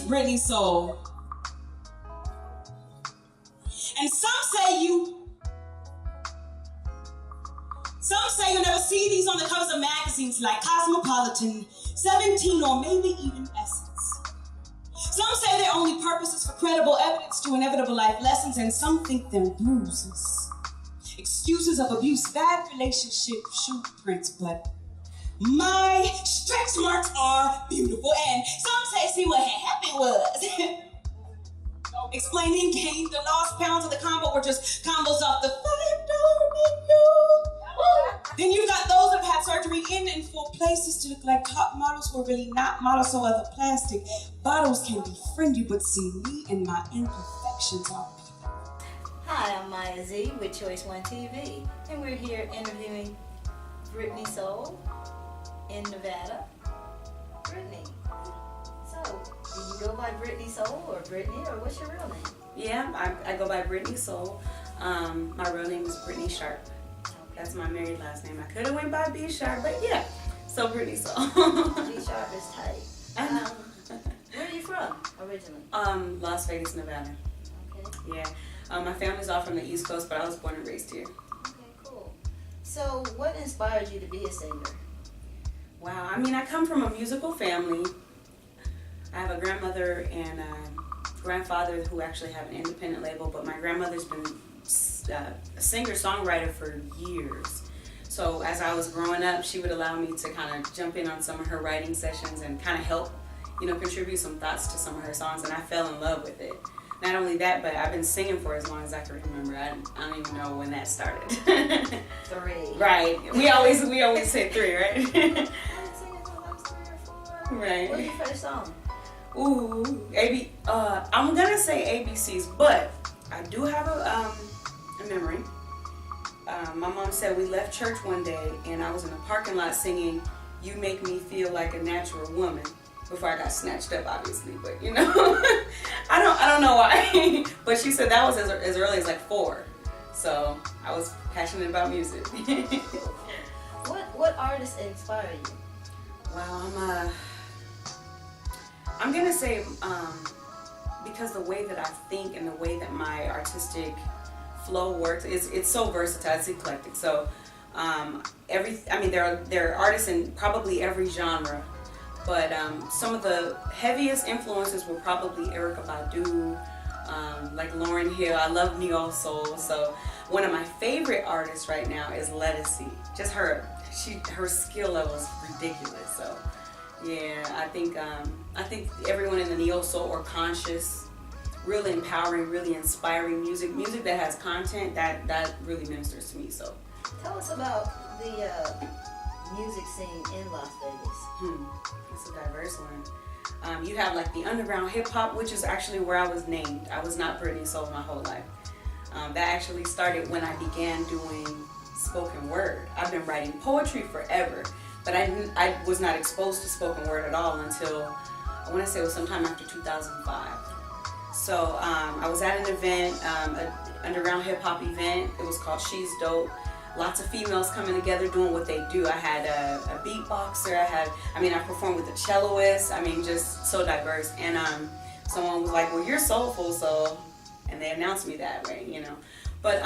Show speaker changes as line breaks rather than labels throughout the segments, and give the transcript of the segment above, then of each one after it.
Brittany Soul. And some say you'll never see these on the covers of magazines like Cosmopolitan, 17, or maybe even Essence. Some say their only purpose is for credible evidence to inevitable life lessons, and some think them bruises, excuses of abuse, bad relationship shoe prints, but my stretch marks are beautiful, and some say see what had happened was explaining gained the lost pounds of the combo were just combos off the $5 menu. Then you got those that have had surgery in and for places to look like top models who are really not models, so other plastic bottles can befriend you, but see me and my imperfections are beautiful.
Hi, I'm Maya Z with Choice One TV, and we're here interviewing Brittany Soul in Nevada. Brittany, so do you go by Brittany Soul or Brittany, or what's your real name?
Yeah, I go by Brittany Soul. My real name is Brittany Sharp. That's my married last name. I could have went by B Sharp, but yeah. So Brittany Soul.
B Sharp is tight. Where are you from originally?
Las Vegas, Nevada.
Okay.
Yeah. My family's all from the East Coast, but I was born and raised here.
Okay, cool. So what inspired you to be a singer?
Wow. I mean, I come from a musical family. I have a grandmother and a grandfather who actually have an independent label, but my grandmother's been a singer-songwriter for years. So as I was growing up, she would allow me to kind of jump in on some of her writing sessions and kind of help, contribute some thoughts to some of her songs, and I fell in love with it. Not only that, but I've been singing for as long as I can remember. I don't even know when that started.
3.
Right. We always say 3, right?
I've been singing for like 3 or 4.
Right.
What's your first song?
Ooh, I'm gonna say ABCs, but I do have a memory. My mom said we left church one day and I was in a parking lot singing "You Make Me Feel Like a Natural Woman" before I got snatched up, obviously, but I don't know why. But she said that was as early as like 4, so I was passionate about music.
What artists inspire you?
Wow, I'm gonna say because the way that I think and the way that my artistic flow works, it's so versatile, it's eclectic. So there are artists in probably every genre, but some of the heaviest influences were probably Erykah Badu, like Lauryn Hill. I love neo soul. So one of my favorite artists right now is Lettucey. Just her skill level is ridiculous. So yeah, I think everyone in the neo soul or conscious, really empowering, really inspiring music that has content, that really ministers to me. So
tell us about the music scene in Las Vegas.
It's a diverse one. You have like the underground hip hop, which is actually where I was named. I was not Brittany Soul my whole life. That actually started when I began doing spoken word. I've been writing poetry forever, but I was not exposed to spoken word at all until, I want to say it was sometime after 2005. So I was at an event, an underground hip hop event. It was called She's Dope. Lots of females coming together doing what they do. I had a beatboxer. I performed with a celloist. Just so diverse. And someone was like, "Well, you're soulful," and they announced me that way, But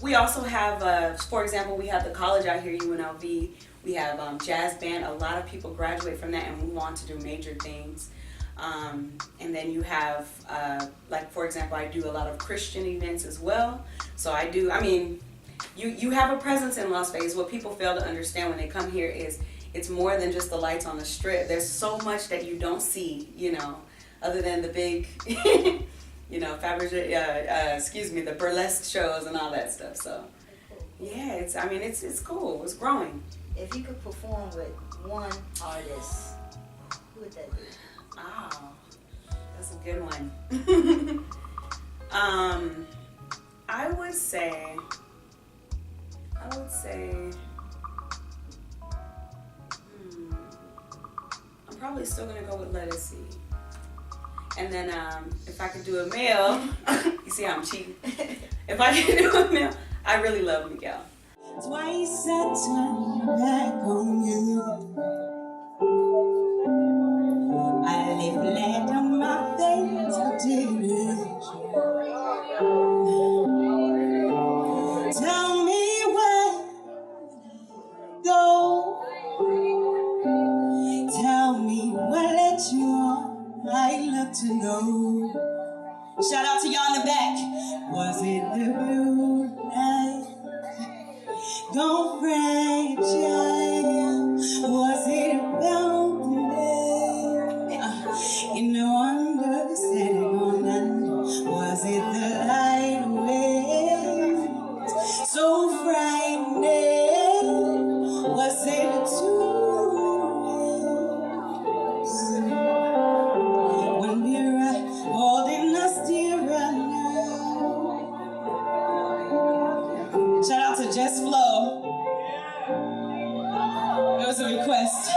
we also have, for example, we have the college out here, UNLV. We have jazz band. A lot of people graduate from that and move on to do major things. And then you have, for example, I do a lot of Christian events as well. So you have a presence in Las Vegas. What people fail to understand when they come here is it's more than just the lights on the strip. There's so much that you don't see, other than the big, the burlesque shows and all that stuff. So, yeah, it's cool. It's growing.
If you could perform with one artist, who would that be?
Oh, that's a good one. I would say I'm probably still gonna go with Lettucey. And then if I could do a male, you see how I'm cheating? If I could do a male, I really love Miguel.
Twice I turned back on you. I lay flat on my go. Tell me what led you on, I'd love to know. Shout out to y'all in the back. Was it the blue night? Don't fragile. Was it about the day? You know, under the setting on under. Was it the light waves? So frightening. Was it too? When we're holding us dearer now. Shout out to Just Flow. That was a request. I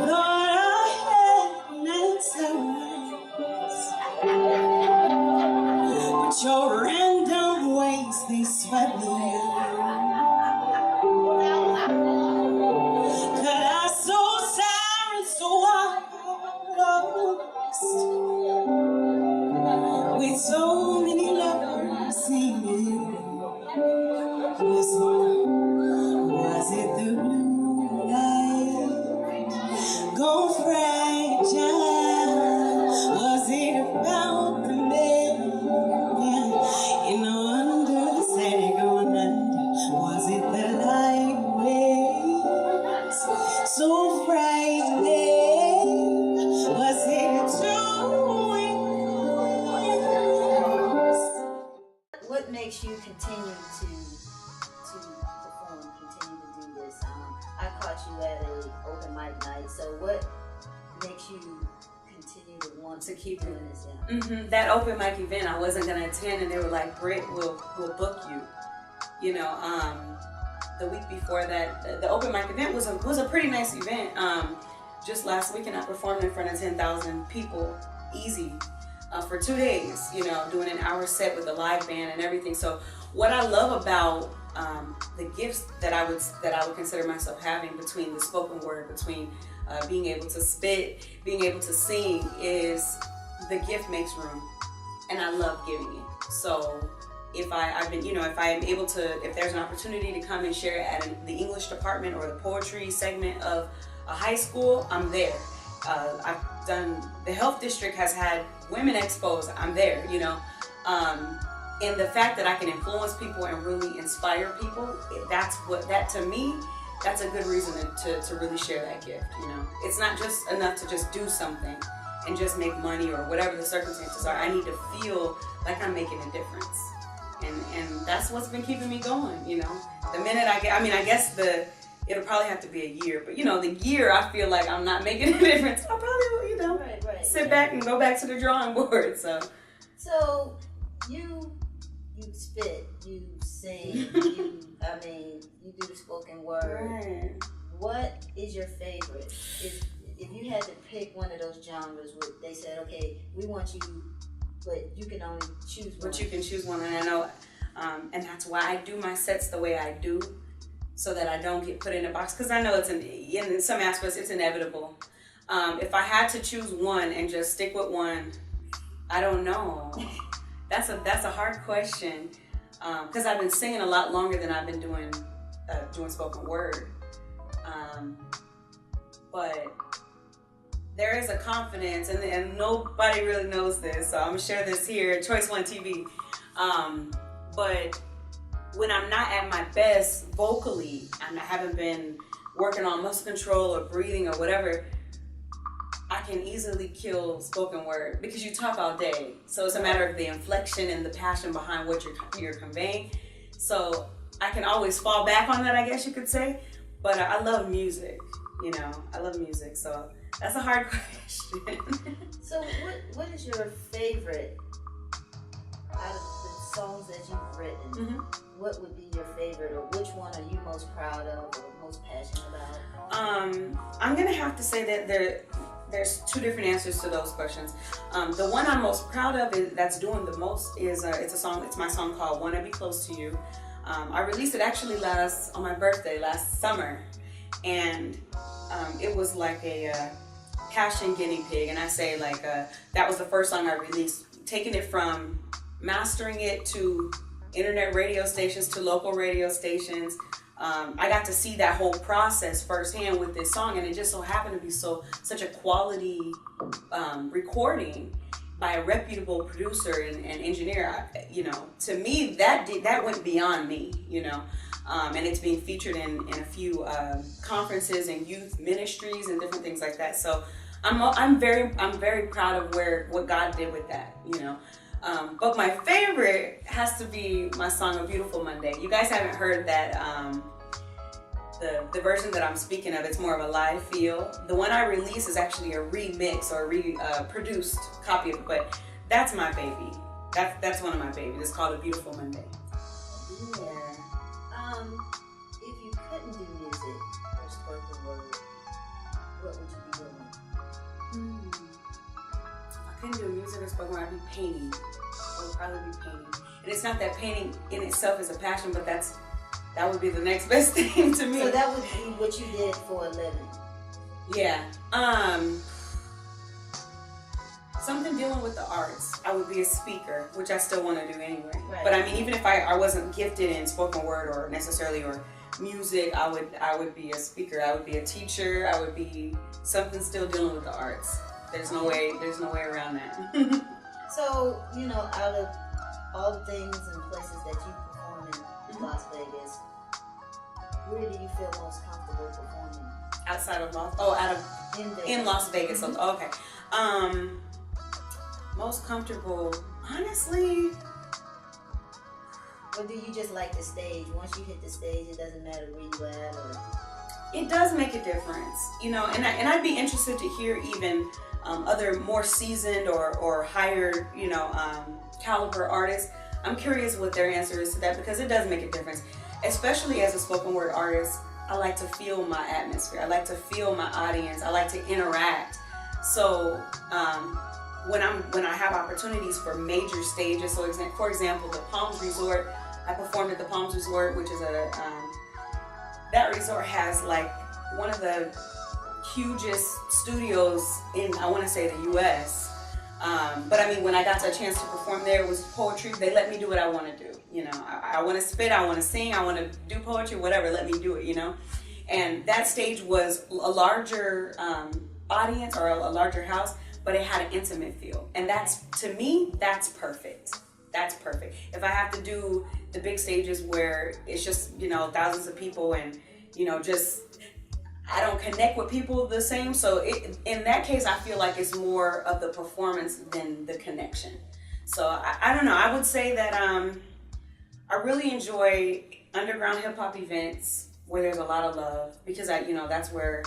thought I had an answer, but your random ways, they swept me out. Cause so sad and so lost, with so many lovers singing. Was it the blue light? Go fragile. Was it about the man? You know, under the setting going under. Was it the light waves? So frightening. Was it too?
What makes you continue to perform, continue to do this? I caught you at a open mic night, so what makes you continue to want to keep doing this?
That open mic event I wasn't gonna attend, and they were like, Britt, we'll book you. You know, the week before that, the open mic event was a pretty nice event. Just last weekend I performed in front of 10,000 people, easy. For 2 days, you know, doing an hour set with a live band and everything. So what I love about the gifts that I would consider myself having, between the spoken word, between being able to spit, being able to sing, is the gift makes room, and I love giving it. So if I'm able to, if there's an opportunity to come and share at the English department or the poetry segment of a high school, I'm there. I've done, the health district has had women expos, I'm there, you know. And the fact that I can influence people and really inspire people, that to me, that's a good reason to really share that gift, you know. It's not just enough to just do something and just make money or whatever the circumstances are. I need to feel like I'm making a difference. And that's what's been keeping me going, you know. The minute I guess it'll probably have to be a year, but you know, the year I feel like I'm not making a difference, I'll probably will, you know, sit back and go back to the drawing board. So you spit, you sing, you do the spoken word. Right.
What is your favorite? If you had to pick one of those genres where they said, okay, we want you, but you can only choose one.
But you can choose one, and I know, and that's why I do my sets the way I do, so that I don't get put in a box, because I know in some aspects it's inevitable. If I had to choose one and just stick with one, I don't know. That's a hard question, because I've been singing a lot longer than I've been doing spoken word. But there is a confidence, and nobody really knows this, so I'm gonna share this here, Choice One TV. But when I'm not at my best vocally, and I haven't been working on muscle control or breathing or whatever, I can easily kill spoken word, because you talk all day. So it's a matter of the inflection and the passion behind what you're conveying. So I can always fall back on that, I guess you could say. But I love music, you know. I love music, so that's a hard question.
So what is your favorite out of the songs that you've written?
Mm-hmm.
What would be your favorite, or which one are you most proud of or most passionate about?
I'm gonna have to say that there's two different answers to those questions. The one I'm most proud of, that's doing the most, is it's my song called "Wanna Be Close to You." I released it actually on my birthday last summer, and it was like a passion guinea pig, and I say like that was the first song I released, taking it from mastering it to internet radio stations to local radio stations. I got to see that whole process firsthand with this song, and it just so happened to be such a quality recording by a reputable producer and engineer. You know, to me that went beyond me. You know, and it's being featured in a few conferences and youth ministries and different things like that. So I'm very proud of what God did with that. You know. But my favorite has to be my song "A Beautiful Monday." You guys haven't heard that, the version that I'm speaking of. It's more of a live feel. The one I released is actually a remix or produced copy of it, but that's my baby. That's one of my babies. It's called "A Beautiful Monday."
Yeah. If you couldn't do music or spoken word, what would you be doing?
If I couldn't do music or spoken word, I'd be painting. I would probably be painting. And it's not that painting in itself is a passion, but that would be the next best thing to me.
So that would be what you did for a living?
Yeah. Something dealing with the arts. I would be a speaker, which I still want to do anyway.
Right.
But I mean, even if I wasn't gifted in spoken word or music, I would be a speaker. I would be a teacher. I would be something still dealing with the arts. There's no way around that.
So, you know, out of all the things and places that you perform in Las Vegas, where do you feel most comfortable performing?
Outside of in Las Vegas. Mm-hmm. Okay. Most comfortable, honestly.
Or do you just like the stage? Once you hit the stage, it doesn't matter where you at, or?
It does make a difference, you know, and I'd be interested to hear even other more seasoned or higher, you know, caliber artists. I'm curious what their answer is to that, because it does make a difference. Especially as a spoken word artist, I like to feel my atmosphere. I like to feel my audience. I like to interact. So when I have opportunities for major stages, so for example, the Palms Resort, I performed at the Palms Resort, which is that resort has like one of the hugest studios in, I want to say, the U.S. But I mean, when I got a chance to perform there, it was poetry. They let me do what I want to do. You know, I want to spit, I want to sing, I want to do poetry, whatever. Let me do it. You know, and that stage was a larger audience or a larger house, but it had an intimate feel, and to me, that's perfect. That's perfect. If I have to do the big stages where it's just, you know, thousands of people and, you know, just, I don't connect with people the same. So in that case, I feel like it's more of the performance than the connection. So I don't know. I would say that I really enjoy underground hip hop events where there's a lot of love, because that's where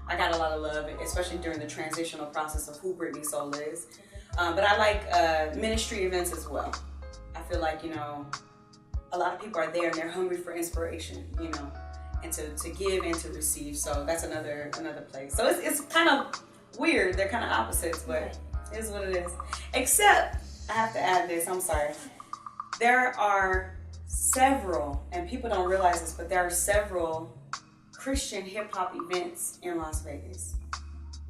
I got a lot of love, especially during the transitional process of who Brittany Soul is. But I like ministry events as well. I feel like, you know, a lot of people are there and they're hungry for inspiration, you know, and to give and to receive. So that's another place. So it's kind of weird. They're kind of opposites, but it is what it is. Except, I have to add this, I'm sorry. There are several, and people don't realize this, but there are several Christian hip hop events in Las Vegas.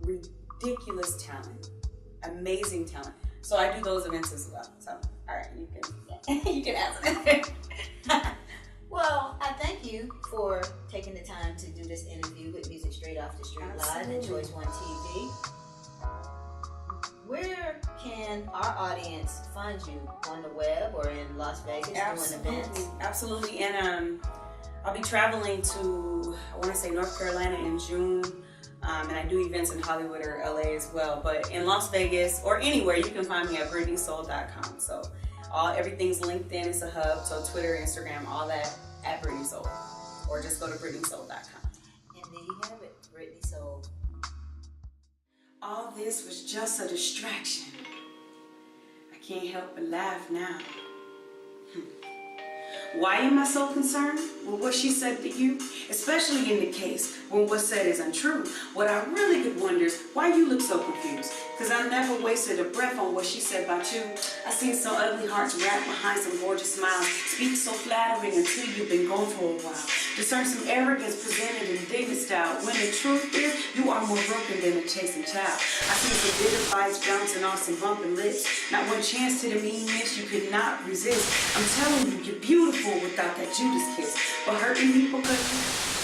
Ridiculous talent. Amazing talent. So I do those events as well. So, all right, you can ask.
Well, I thank you for taking the time to do this interview with Music Straight Off the Street Live and Choice One TV. Where can our audience find you? On the web or in Las Vegas doing events?
Absolutely. And I'll be traveling to, I want to say, North Carolina in June. And I do events in Hollywood or LA as well. But in Las Vegas or anywhere, you can find me at BrittanySoul.com. So everything's linked in. It's a hub. So Twitter, Instagram, all that at Brittany Soul. Or just go to BrittanySoul.com.
And there you have it, Brittany Soul.
All this was just a distraction. I can't help but laugh now. Why am I so concerned with what she said to you? Especially in the case when what's said is untrue. What I really could wonder is why you look so confused. Because I never wasted a breath on what she said about you. I seen some ugly hearts wrapped behind some gorgeous smiles. Speak so flattering until you've been gone for a while. Discern some arrogance presented in dignity style. When the truth is, you are far more broken than a chasing child. I seen some bitter fights, bouncing off some bumping lips. Not one chance to the meanness you could not resist. I'm telling you, you're beautiful without that Judas kiss. But hurting me because